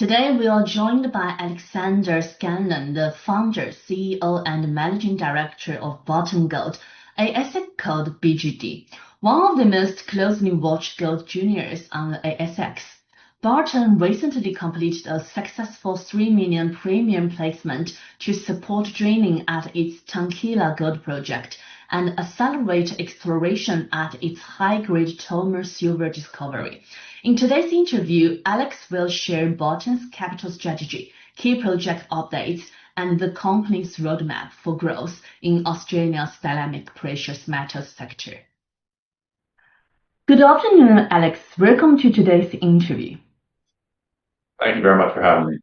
Today, we are joined by Alexander Scanlon, the founder, CEO, and managing director of Barton Gold, ASX code BGD, one of the most closely watched gold juniors on the ASX. Barton recently completed a successful $3 million premium placement to support drilling at its Tunkillia Gold Project and accelerate exploration at its high-grade Tulmer silver discovery. In today's interview, Alex will share Barton's capital strategy, key project updates, and the company's roadmap for growth in Australia's dynamic precious metals sector. Good afternoon, Alex. Welcome to today's interview. Thank you very much for having me.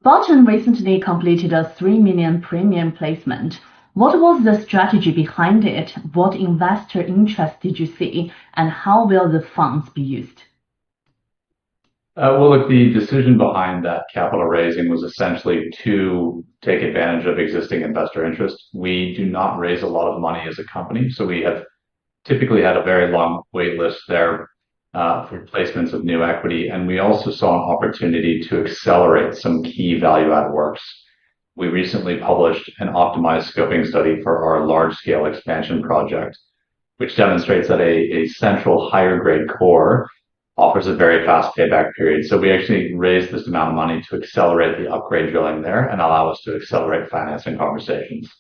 Barton recently completed a $3 million premium placement. What was the strategy behind it? What investor interest did you see? And how will the funds be used? Well, look, the decision behind that capital raising was essentially to take advantage of existing investor interest. We do not raise a lot of money as a company, so we have typically had a very long wait list there for placements of new equity, and we also saw an opportunity to accelerate some key value-add works. We recently published an optimized scoping study for our large-scale expansion project, which demonstrates that a central higher-grade core offers a very fast payback period. So we actually raised this amount of money to accelerate the upgrade drilling there and allow us to accelerate financing conversations.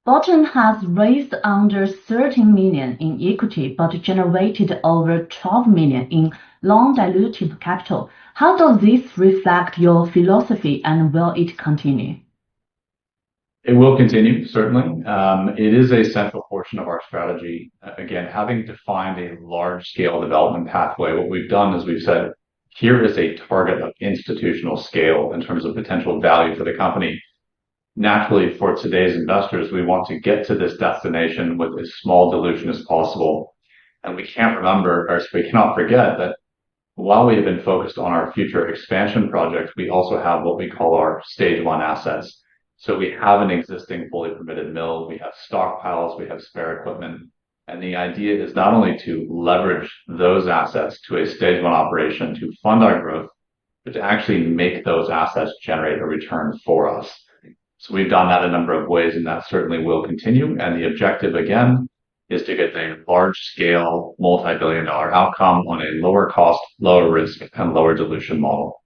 Barton has raised under 13 million in equity, but generated over 12 million in non-dilutive capital. How does this reflect your philosophy, and will it continue? It will continue, certainly. It is a central portion of our strategy. Again, having defined a large-scale development pathway, what we've done is we've said, here is a target of institutional scale in terms of potential value for the company. Naturally, for today's investors, we want to get to this destination with as small dilution as possible. And we cannot forget that while we have been focused on our future expansion project, we also have what we call our stage one assets. So we have an existing fully permitted mill, we have stockpiles, we have spare equipment. And the idea is not only to leverage those assets to a stage one operation to fund our growth, but to actually make those assets generate a return for us. So we've done that a number of ways, and that certainly will continue. And the objective, again, is to get a large-scale, multi-billion-dollar outcome on a lower cost, lower risk, and lower dilution model.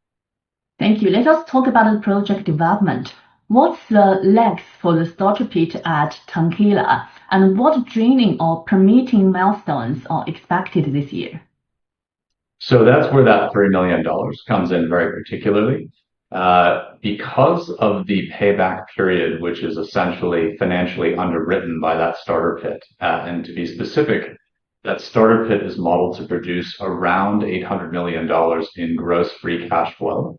Thank you. Let us talk about the project development. What's the legs for the starter pit at Tunkillia, and what drilling or permitting milestones are expected this year? So that's where that $3 million comes in very particularly. Because of the payback period, which is essentially financially underwritten by that starter pit, and to be specific, that starter pit is modeled to produce around $800 million in gross free cash flow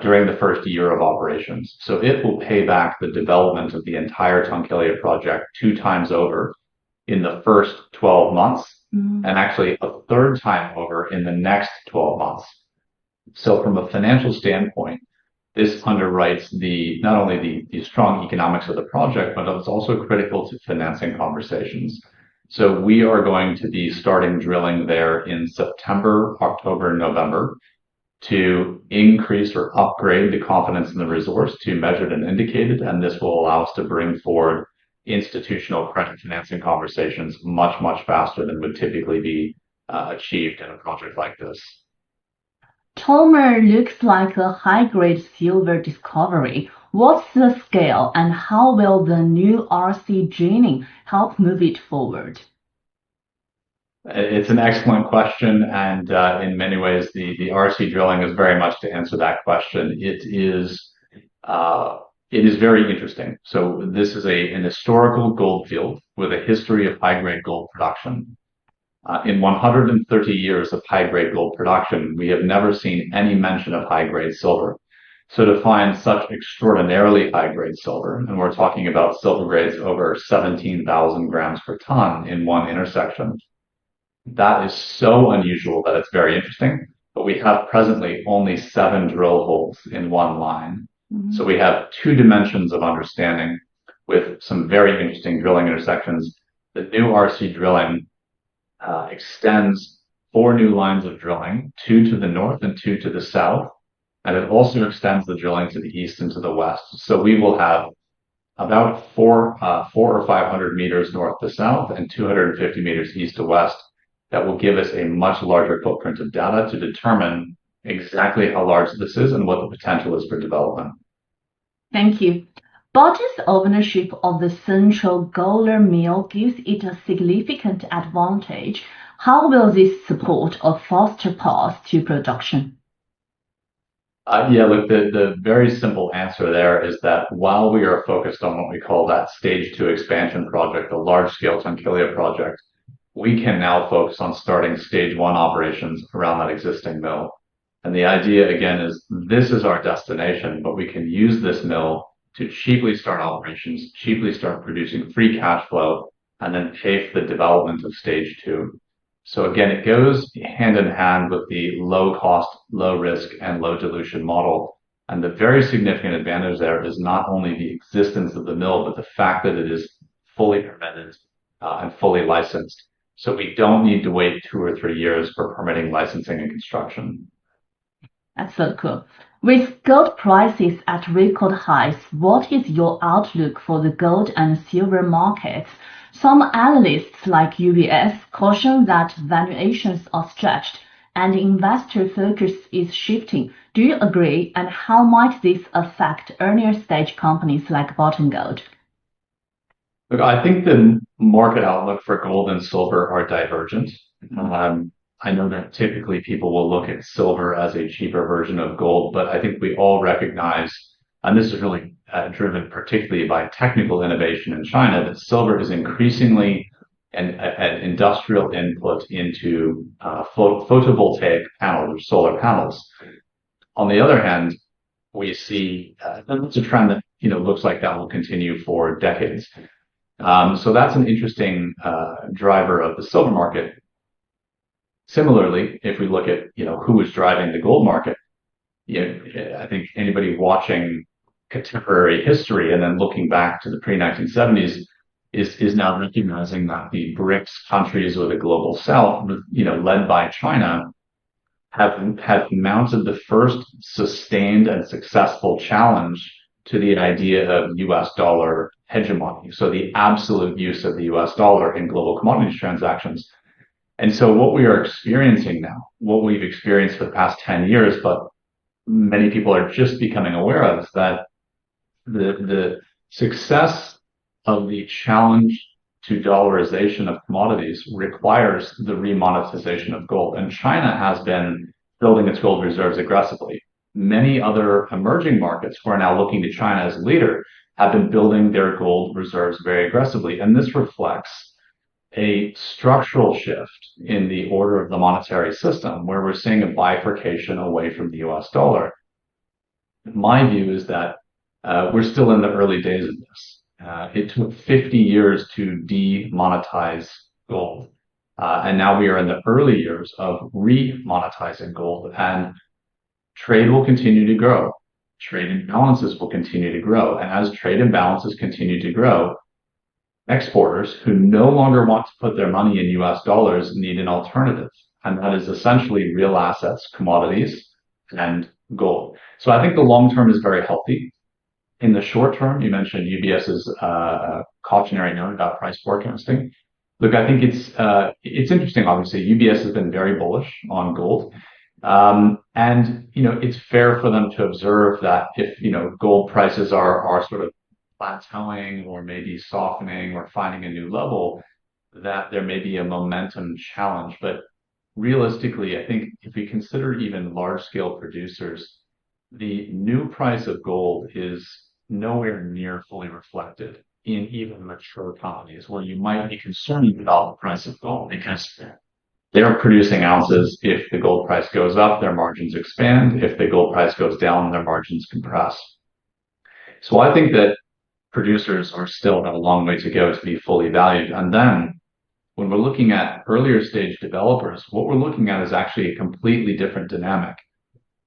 during the first year of operations. So it will pay back the development of the entire Tunkillia project 2 times over in the first 12 months, and actually a third time over in the next 12 months. So from a financial standpoint, this underwrites not only the strong economics of the project, but it's also critical to financing conversations. So we are going to be starting drilling there in September, October, November to increase or upgrade the confidence in the resource to measured and indicated, and this will allow us to bring forward institutional credit financing conversations much, much faster than would typically be achieved in a project like this. Tulmer looks like a high-grade silver discovery. What's the scale, and how will the new RC drilling help move it forward? It's an excellent question, and in many ways, the RC drilling is very much to answer that question. It is very interesting. So this is an historical gold field with a history of high-grade gold production. In 130 years of high-grade gold production, we have never seen any mention of high-grade silver. So to find such extraordinarily high-grade silver, and we're talking about silver grades over 17,000 grams per ton in one intersection, that is so unusual that it's very interesting. But we have presently only 7 drill holes in one line. So we have 2 dimensions of understanding with some very interesting drilling intersections. The new RC drilling extends 4 new lines of drilling, 2 to the north and 2 to the south. And it also extends the drilling to the east and to the west. So we will have about 4 or 500 meters north to south and 250 meters east to west that will give us a much larger footprint of data to determine exactly how large this is and what the potential is for development. Thank you. Barton's ownership of the central Gawler mill gives it a significant advantage. How will this support a faster path to production? Yeah, look, the very simple answer there is that while we are focused on what we call that stage 2 expansion project, the large-scale Tunkillia project, we can now focus on starting stage 1 operations around that existing mill. And the idea, again, is this is our destination, but we can use this mill to cheaply start operations, cheaply start producing free cash flow, and then pay for the development of stage 2. So again, it goes hand in hand with the low cost, low risk, and low dilution model. And the very significant advantage there is not only the existence of the mill, but the fact that it is fully permitted and fully licensed. So we don't need to wait 2 or 3 years for permitting, licensing, and construction. That's so cool. With gold prices at record highs, what is your outlook for the gold and silver markets? Some analysts like UBS caution that valuations are stretched and investor focus is shifting. Do you agree? And how might this affect earlier stage companies like Barton Gold? Look, I think the market outlook for gold and silver are divergent. I know that typically people will look at silver as a cheaper version of gold, but I think we all recognize, and this is really driven particularly by technical innovation in China, that silver is increasingly an industrial input into photovoltaic panels or solar panels. On the other hand, we see that's a trend that looks like that will continue for decades. So that's an interesting driver of the silver market. Similarly, if we look at who is driving the gold market, I think anybody watching contemporary history and then looking back to the pre-1970s is now recognizing that the BRICS countries or the global south, led by China, have mounted the first sustained and successful challenge to the idea of US dollar hegemony. So the absolute use of the US dollar in global commodities transactions. And so what we are experiencing now, what we've experienced for the past 10 years, but many people are just becoming aware of, is that the success of the challenge to dollarization of commodities requires the remonetization of gold. And China has been building its gold reserves aggressively. Many other emerging markets who are now looking to China as a leader have been building their gold reserves very aggressively. And this reflects a structural shift in the order of the monetary system, where we're seeing a bifurcation away from the US dollar. My view is that we're still in the early days of this. It took 50 years to demonetize gold. And now we are in the early years of remonetizing gold, and trade will continue to grow. Trade imbalances will continue to grow. And as trade imbalances continue to grow, exporters who no longer want to put their money in US dollars need an alternative. And that is essentially real assets, commodities, and gold. So I think the long term is very healthy. In the short term, you mentioned UBS's cautionary note about price forecasting. Look, I think it's interesting. Obviously, UBS has been very bullish on gold. And it's fair for them to observe that if gold prices are sort of plateauing or maybe softening or finding a new level, that there may be a momentum challenge. But realistically, I think if we consider even large scale producers, the new price of gold is nowhere near fully reflected in even mature economies, where you might be concerned about the price of gold because they're producing ounces. If the gold price goes up, their margins expand. If the gold price goes down, their margins compress. So I think that producers are still have a long way to go to be fully valued. And then when we're looking at earlier stage developers, what we're looking at is actually a completely different dynamic.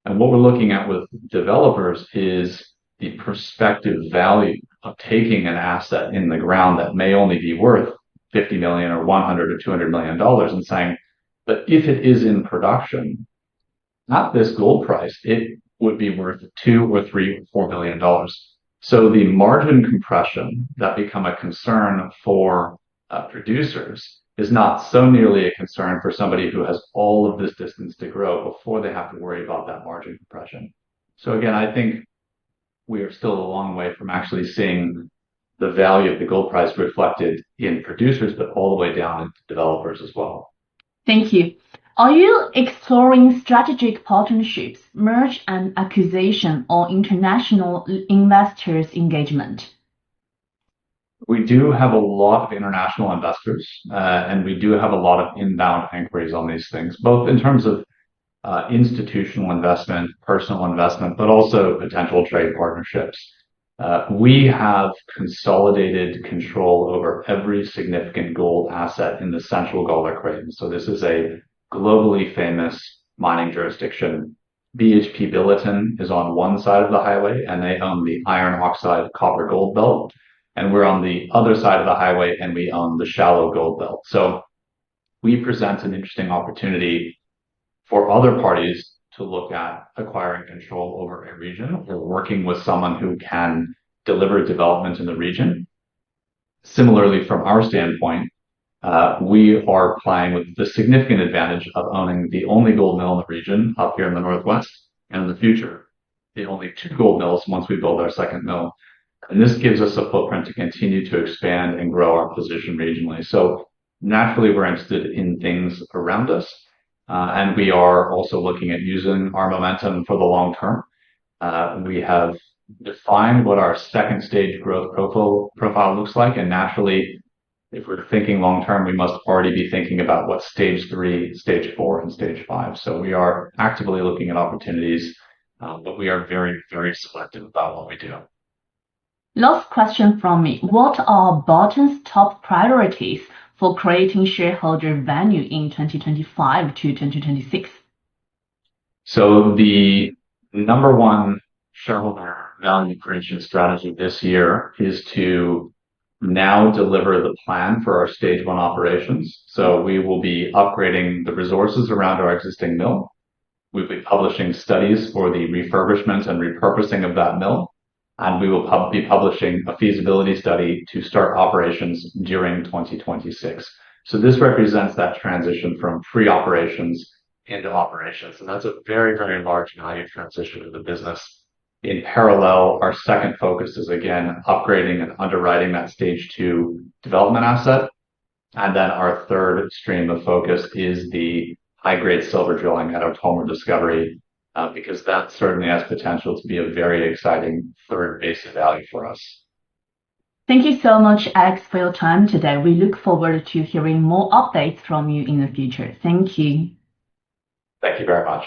And what we're looking at with developers is the prospective value of taking an asset in the ground that may only be worth 50 million or 100 or 200 million dollars and saying, But if it is in production, at this gold price, it would be worth $2 or $3 or $4 billion. So the margin compression that become a concern for producers is not so nearly a concern for somebody who has all of this distance to grow before they have to worry about that margin compression. So again, I think we are still a long way from actually seeing the value of the gold price reflected in producers, but all the way down into developers as well. Thank you. Are you exploring strategic partnerships, merge and acquisition, or international investors engagement? We do have a lot of international investors, and we do have a lot of inbound inquiries on these things, both in terms of institutional investment, personal investment, but also potential trade partnerships. We have consolidated control over every significant gold asset in the central Gawler Craton. So this is a globally famous mining jurisdiction. BHP Billiton is on one side of the highway, and they own the iron oxide copper gold belt. And we're on the other side of the highway, and we own the shallow gold belt. So we present an interesting opportunity for other parties to look at acquiring control over a region or working with someone who can deliver development in the region. Similarly, from our standpoint, we are playing with the significant advantage of owning the only gold mill in the region up here in the Northwest, and in the future, the only 2 gold mills once we build our second mill. And this gives us a footprint to continue to expand and grow our position regionally. So naturally, we're interested in things around us. And we are also looking at using our momentum for the long term. We have defined what our second stage growth profile looks like. And naturally, if we're thinking long term, we must already be thinking about what stage 3, stage 4, and stage 5. So we are actively looking at opportunities, but we are very, very selective about what we do. Last question from me. What are Barton's top priorities for creating shareholder value in 2025 to 2026? So the number one shareholder value creation strategy this year is to now deliver the plan for our stage 1 operations. So we will be upgrading the resources around our existing mill. We'll be publishing studies for the refurbishment and repurposing of that mill. And we will be publishing a feasibility study to start operations during 2026. So this represents that transition from pre-operations into operations. And that's a very, very large value transition of the business. In parallel, our second focus is, again, upgrading and underwriting that stage 2 development asset. And then our third stream of focus is the high-grade silver drilling at our Gawler discovery, because that certainly has potential to be a very exciting third base of value for us. Thank you so much, Alex, for your time today. We look forward to hearing more updates from you in the future. Thank you. Thank you very much.